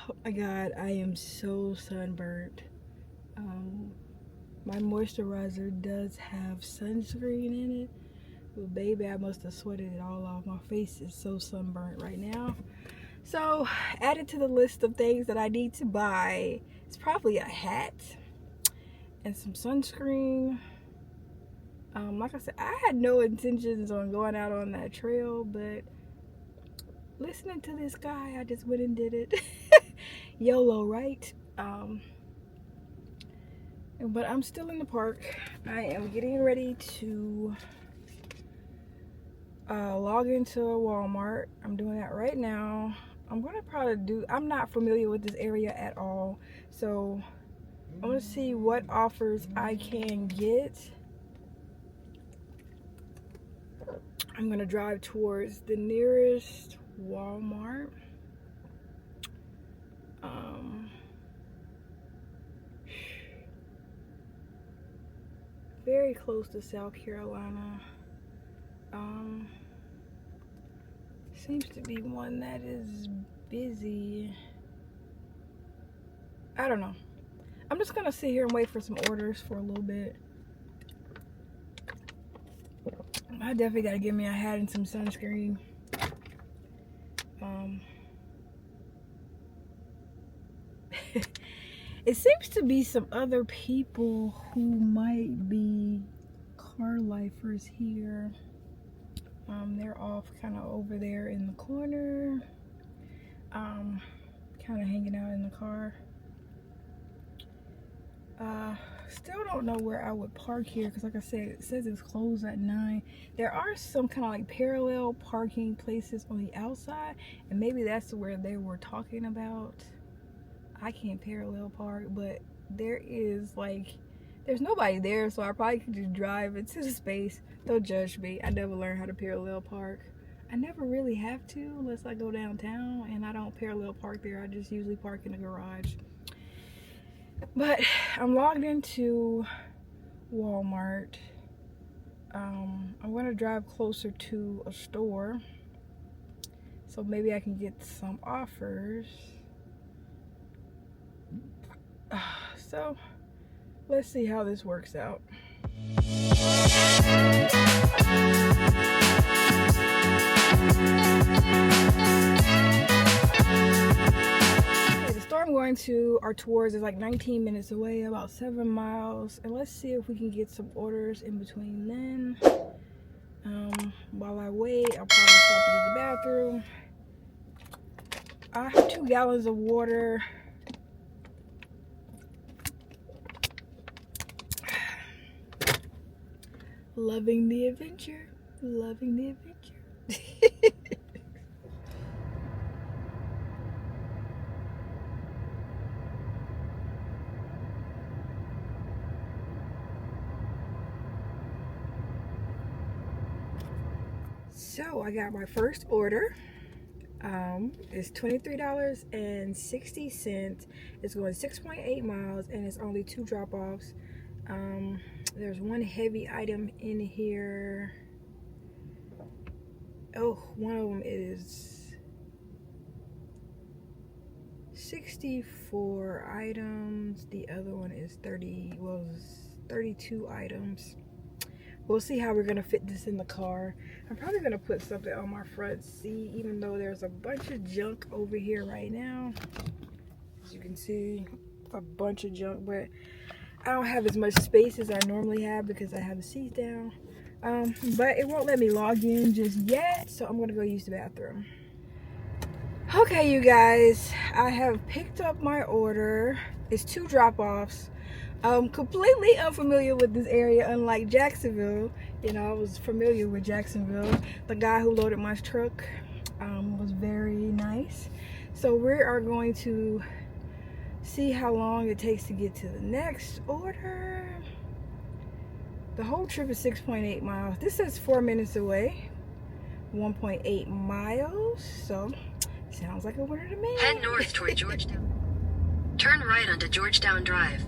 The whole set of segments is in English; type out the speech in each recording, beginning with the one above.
Oh my god, I am so sunburnt. My moisturizer does have sunscreen in it, but baby, I must have sweated it all off. My face is so sunburnt right now. So, added to the list of things that I need to buy, it's probably a hat and some sunscreen. Like I said, I had no intentions on going out on that trail, but listening to this guy, I just went and did it. YOLO, right? But I'm still in the park. I am getting ready to log into Walmart. I'm doing that right now. I'm gonna probably I'm not familiar with this area at all, so I want to see what offers I can get. I'm gonna drive towards the nearest Walmart. Very close to South Carolina. Seems to be one that is busy. I don't know. I'm just gonna sit here and wait for some orders for a little bit. I definitely gotta get me a hat and some sunscreen. It seems to be some other people who might be car lifers here. They're off kind of over there in the corner, kind of hanging out in the car. Still don't know where I would park here because, like I said, it says it's closed at 9. There are some kind of like parallel parking places on the outside, and maybe that's where they were talking about. I can't parallel park, but there is like, there's nobody there, so I probably could just drive into the space. Don't judge me. I never learned how to parallel park. I never really have to unless I go downtown, and I don't parallel park there. I just usually park in the garage. But I'm logged into Walmart. I'm gonna drive closer to a store, so maybe I can get some offers. So let's see how this works out. Okay, the store I'm going to or towards is like 19 minutes away, about 7 miles, and let's see if we can get some orders in between then. While I wait, I'll probably stop to use the bathroom. I have 2 gallons of water. Loving the adventure. Loving the adventure. So I got my first order. It's $23.60. It's going 6.8 miles, and it's only 2 drop-offs. There's one heavy item in here. Oh, one of them is 64 items. The other one is 32 items. We'll see how we're gonna fit this in the car. I'm probably gonna put something on my front seat, even though there's a bunch of junk over here right now. As you can see, a bunch of junk, but I don't have as much space as I normally have because I have the seat down. But it won't let me log in just yet, so I'm gonna go use the bathroom. Okay, you guys, I have picked up my order. It's 2 drop-offs. I'm completely unfamiliar with this area, unlike Jacksonville. You know, I was familiar with Jacksonville. The guy who loaded my truck was very nice. So we are going to see how long it takes to get to the next order. The whole trip is 6.8 miles. This says 4 minutes away. 1.8 miles. So, sounds like a winner to me. Head north toward Georgetown. Turn right onto Georgetown Drive.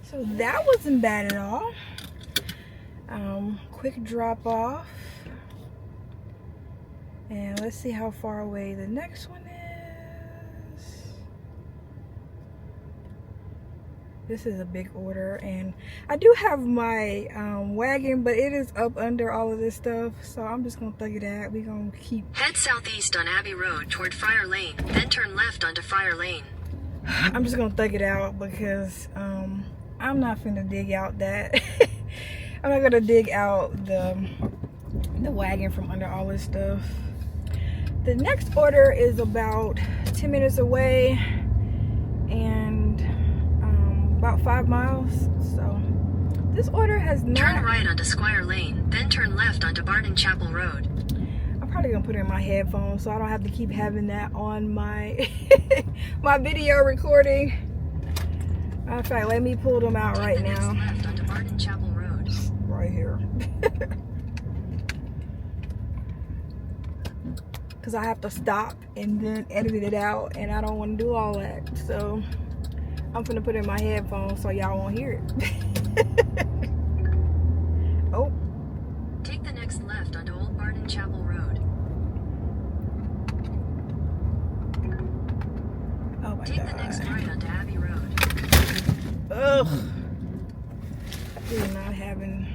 So that wasn't bad at all. Quick drop off. And let's see how far away the next one is. This is a big order, and I do have my wagon, but it is up under all of this stuff, so I'm just gonna thug it out. We're gonna keep... Head southeast on Abbey Road toward Friar Lane, then turn left onto Friar Lane. I'm just gonna thug it out because I'm not finna dig out that. I'm not gonna dig out the wagon from under all this stuff. The next order is about 10 minutes away and about 5 miles. So this order has not... Turn right onto Squire Lane, then turn left onto Barton Chapel Road. I'm probably gonna put it in my headphones so I don't have to keep having that on my my video recording. In fact, let me pull them out right now. Left onto Barton Chapel Road. Right here. Because I have to stop and then edit it out, and I don't want to do all that. So I'm gonna put it in my headphones so y'all won't hear it. Oh. Take the next left onto Old Barton Chapel Road. Oh my Take God. the next right onto Abbey Road. Ugh. We're not having...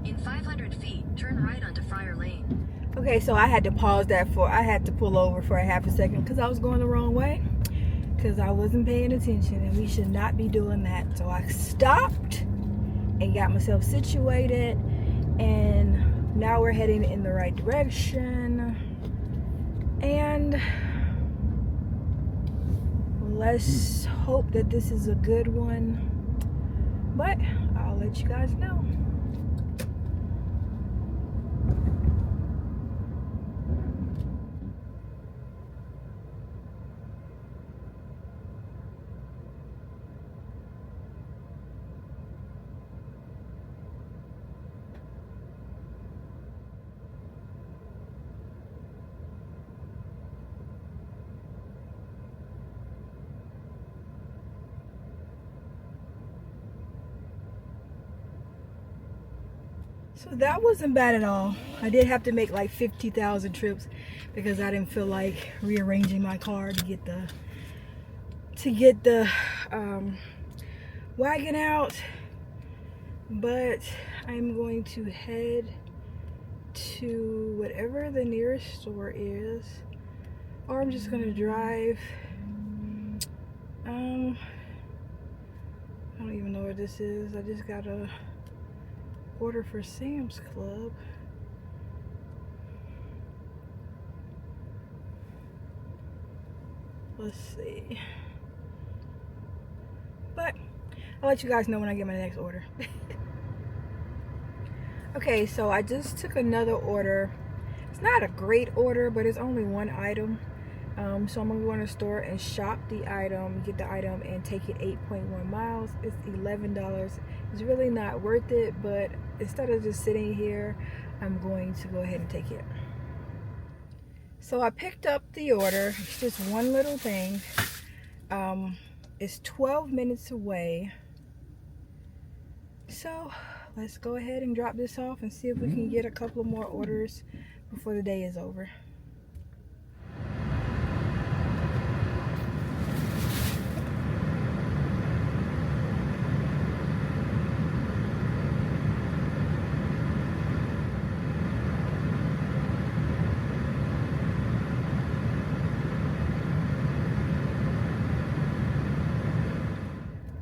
In 500 feet, turn right onto Friar Lane. Okay, so I had to pause that I had to pull over for a half a second because I was going the wrong way. Because I wasn't paying attention, and we should not be doing that. So I stopped and got myself situated, and now we're heading in the right direction. And let's hope that this is a good one. But I'll let you guys know. So that wasn't bad at all. I did have to make like 50,000 trips because I didn't feel like rearranging my car to get the wagon out. But I'm going to head to whatever the nearest store is, or I'm just gonna drive. I don't even know where this is. I just got a order for Sam's Club. Let's see. But I'll let you guys know when I get my next order. Okay, so I just took another order. It's not a great order, but it's only one item. So I'm gonna go in the store and shop the item, get the item, and take it 8.1 miles. It's $11. It's really not worth it, but instead of just sitting here, I'm going to go ahead and take it. So I picked up the order. It's just one little thing. It's 12 minutes away. So let's go ahead and drop this off and see if we can get a couple more orders before the day is over.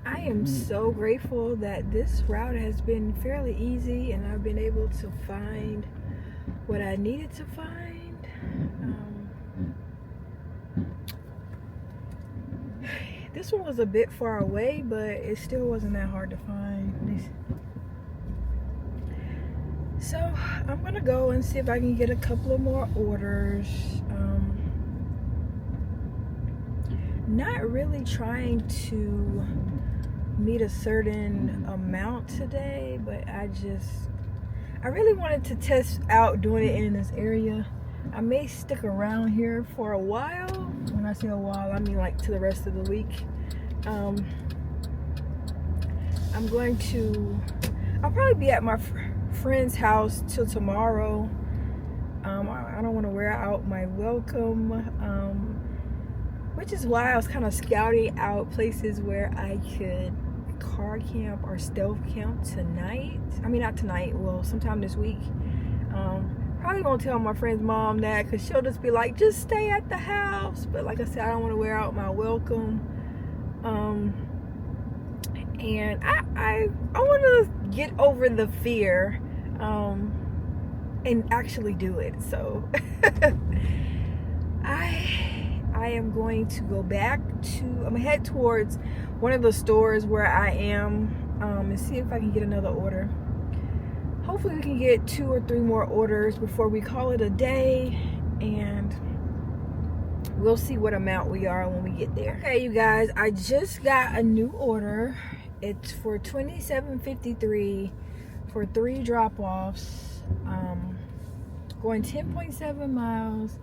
I am so grateful that this route has been fairly easy and I've been able to find what I needed to find. This one was a bit far away, but it still wasn't that hard to find. So I'm gonna go and see if I can get a couple of more orders. Not really trying to meet a certain amount today, but I really wanted to test out doing it in this area. I may stick around here for a while, When I say a while, I mean like to the rest of the week. I'm going to, I'll probably be at my friend's house till tomorrow. I don't want to wear out my welcome, which is why I was kind of scouting out places where I could car camp or stealth camp tonight. I mean, not tonight, well, sometime this week. Probably won't tell my friend's mom that, because she'll just be like, just stay at the house. But like I said, I don't want to wear out my welcome. And I want to get over the fear and actually do it. So I am going to go back to, I'm gonna head towards one of the stores where I am and see if I can get another order. Hopefully we can get 2 or 3 more orders before we call it a day, and we'll see what amount we are when we get there. Okay, you guys, I just got a new order. It's for $27.53 for 3 drop-offs, going 10.7 miles.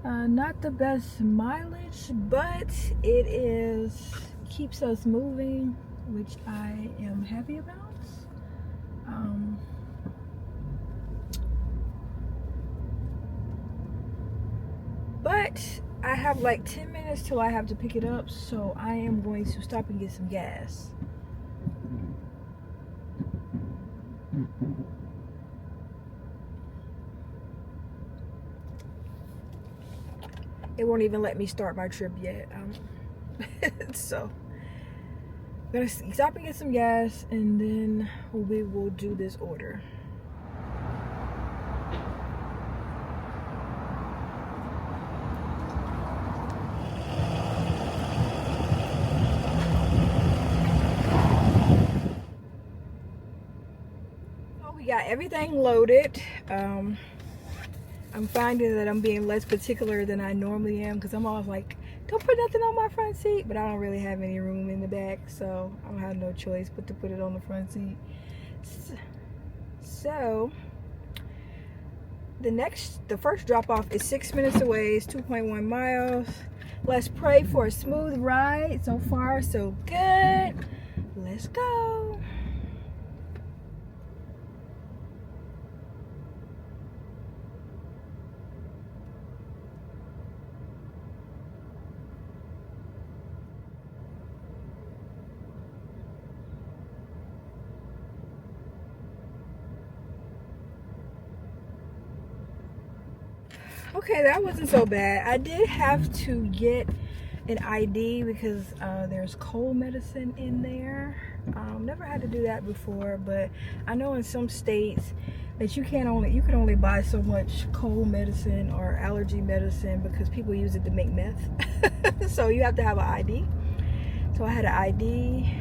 Not the best mileage, but it is keeps us moving, which I am happy about. But I have like 10 minutes till I have to pick it up, so I am going to stop and get some gas. It won't even let me start my trip yet. So I'm gonna stop and get some gas, and then we will do this order. So we got everything loaded. I'm finding that I'm being less particular than I normally am, because I'm always like, don't put nothing on my front seat, but I don't really have any room in the back, so I don't have no choice but to put it on the front seat. So the first drop off is 6 minutes away. It's 2.1 miles. Let's pray for a smooth ride. So far so good. Let's go. Okay, that wasn't so bad. I did have to get an ID because there's cold medicine in there. Never had to do that before, but I know in some states that you can only buy so much cold medicine or allergy medicine because people use it to make meth. So you have to have an ID. So I had an ID.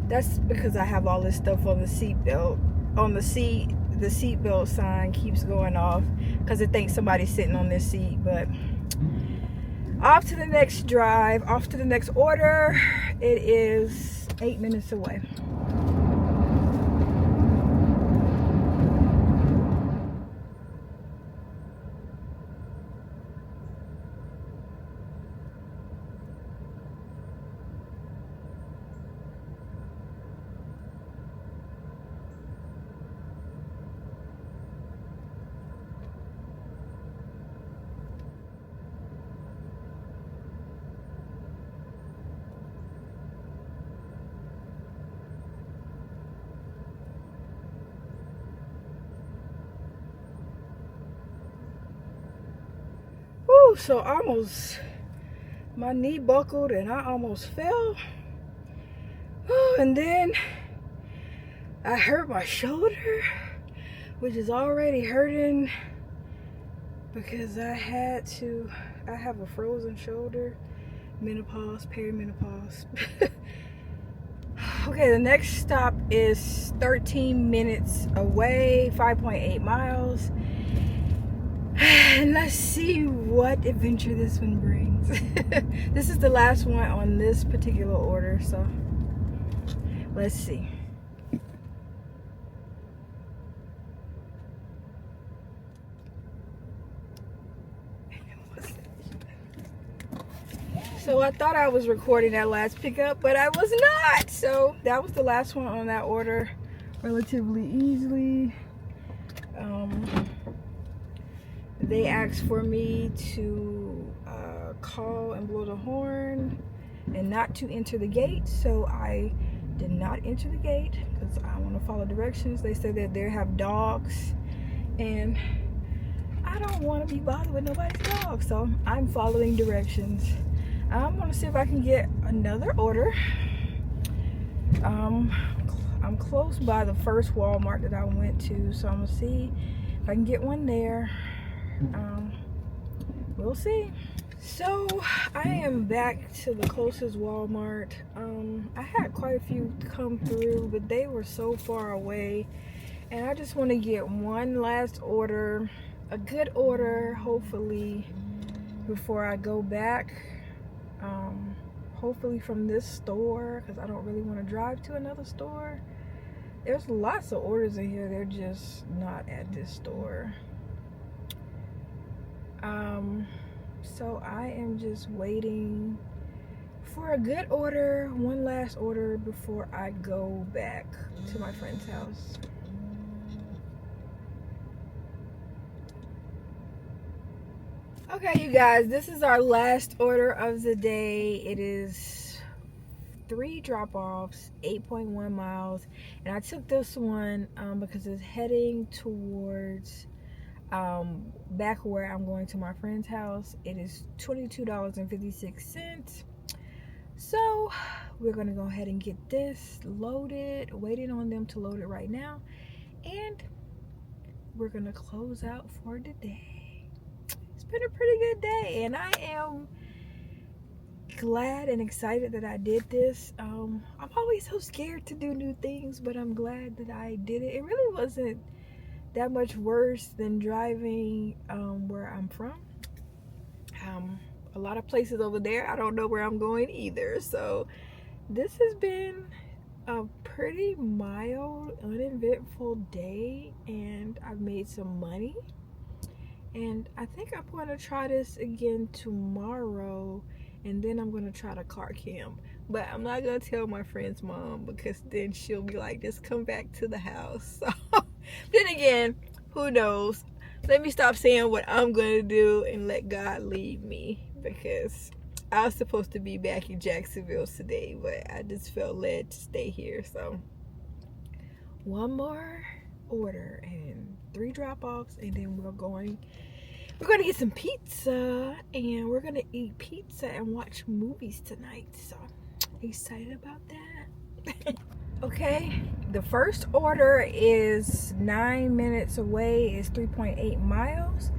That's because I have all this stuff on the seat belt. On the seat, the seatbelt sign keeps going off because it thinks somebody's sitting on this seat. But off to the next drive, off to the next order. It is 8 minutes away. So my knee buckled and I almost fell. And then I hurt my shoulder, which is already hurting because I have a frozen shoulder, menopause, perimenopause. Okay, the next stop is 13 minutes away, 5.8 miles. And let's see what adventure this one brings. This is the last one on this particular order, so let's see. So I thought I was recording that last pickup, but I was not. So that was the last one on that order, relatively easily. They asked for me to call and blow the horn and not to enter the gate. So I did not enter the gate because I want to follow directions. They said that they have dogs and I don't want to be bothered with nobody's dog. So I'm following directions. I'm going to see if I can get another order. I'm close by the first Walmart that I went to, so I'm going to see if I can get one there. We'll see. So I am back to the closest Walmart. I had quite a few come through, but they were so far away, and I just want to get one last order, a good order, hopefully, before I go back. Hopefully from this store, because I don't really want to drive to another store. There's lots of orders in here, they're just not at this store. So I am just waiting for a good order, one last order before I go back to my friend's house. Okay, you guys, this is our last order of the day. It is 3 drop-offs, 8.1 miles, and I took this one because it's heading towards back where I'm going to my friend's house. It is $22.56. So we're gonna go ahead and get this loaded, waiting on them to load it right now, and we're gonna close out for the day. It's been a pretty good day, and I am glad and excited that I did this. I'm always so scared to do new things, but I'm glad that I did it. It really wasn't that much worse than driving where I'm from. A lot of places over there, I don't know where I'm going either. So this has been a pretty mild, uneventful day, and I've made some money. And I think I'm going to try this again tomorrow, and then I'm going to try to car camp. But I'm not going to tell my friend's mom, because then she'll be like, just come back to the house. So then again, who knows? Let me stop saying what I'm going to do and let God lead me, because I was supposed to be back in Jacksonville today, but I just felt led to stay here. So one more order and 3 drop-offs, and then we're going to get some pizza, and we're going to eat pizza and watch movies tonight. So excited about that. Okay, the first order is 9 minutes away. It's 3.8 miles,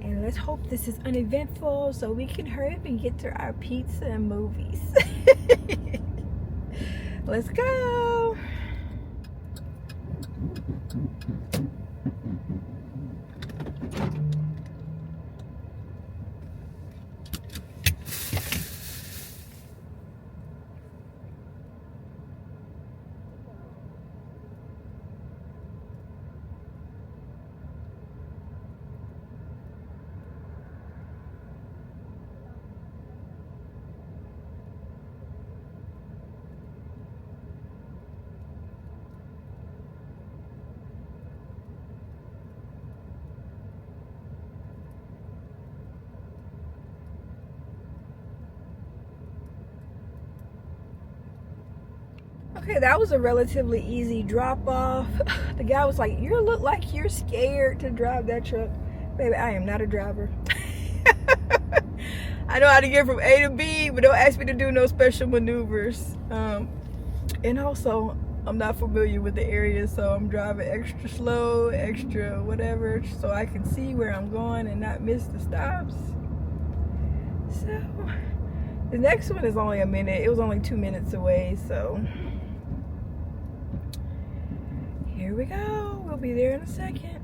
and let's hope this is uneventful so we can hurry up and get to our pizza and movies. Let's go. Okay, that was a relatively easy drop off. The guy was like, "You look like you're scared to drive that truck." Baby, I am not a driver. I know how to get from A to B, but don't ask me to do no special maneuvers. And also, I'm not familiar with the area, so I'm driving extra slow, extra whatever, so I can see where I'm going and not miss the stops. So, the next one is only a minute. It was only 2 minutes away, so here we go. We'll be there in a second.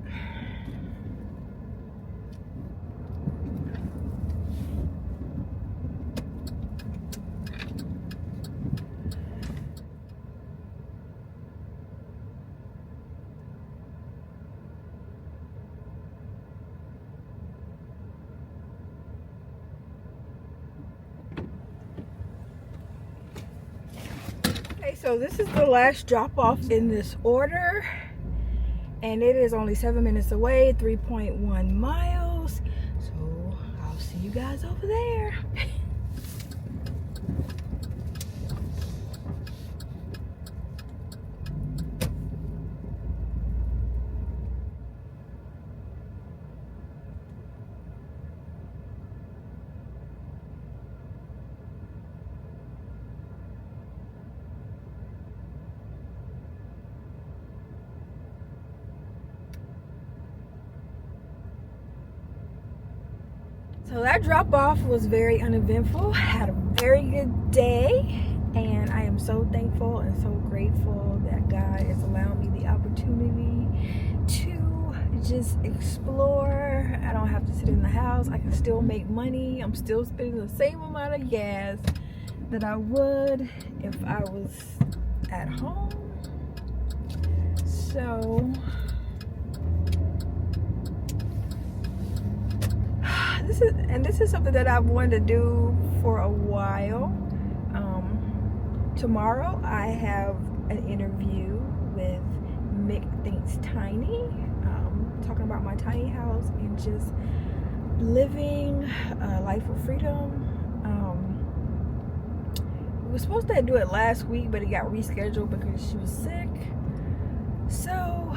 So this is the last drop off in this order, and it is only 7 minutes away, 3.1 miles. So I'll see you guys over there. So that drop off was very uneventful. Had a very good day, and I am so thankful and so grateful that God is allowing me the opportunity to just explore. I don't have to sit in the house. I can still make money. I'm still spending the same amount of gas that I would if I was at home. So this is something that I've wanted to do for a while. Tomorrow I have an interview with Mick Thinks Tiny, talking about my tiny house and just living a life of freedom. We were supposed to do it last week, but it got rescheduled because she was sick. So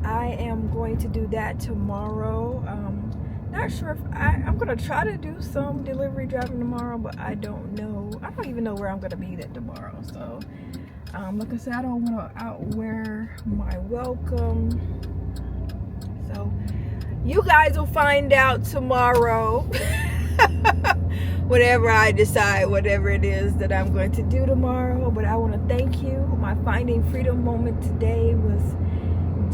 I am going to do that tomorrow. Not sure if I'm gonna try to do some delivery driving tomorrow, but I don't know. I don't even know where I'm gonna be there tomorrow. So like I said, I don't want to outwear my welcome. So you guys will find out tomorrow. Whatever I decide, whatever it is that I'm going to do tomorrow. But I want to thank you. My Finding Freedom moment today was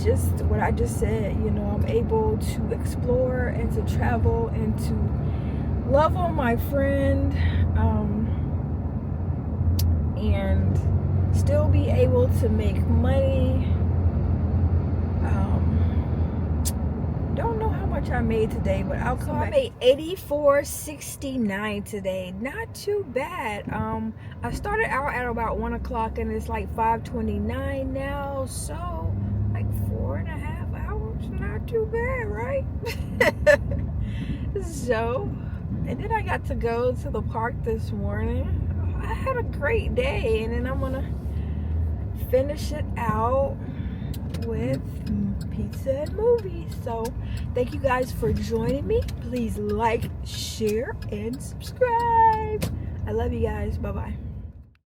just what I just said. You know, I'm able to explore and to travel and to love on my friend, and still be able to make money. Don't know how much I made today, but I'll come back. I made $84.69 today. Not too bad. I started out at about 1 o'clock and it's like 5:29 now, so like 4.5 hours. Not too bad, right? So, and then I got to go to the park this morning. I had a great day, and then I'm gonna finish it out with pizza and movies. So thank you guys for joining me. Please like, share, and subscribe. I love you guys. Bye bye.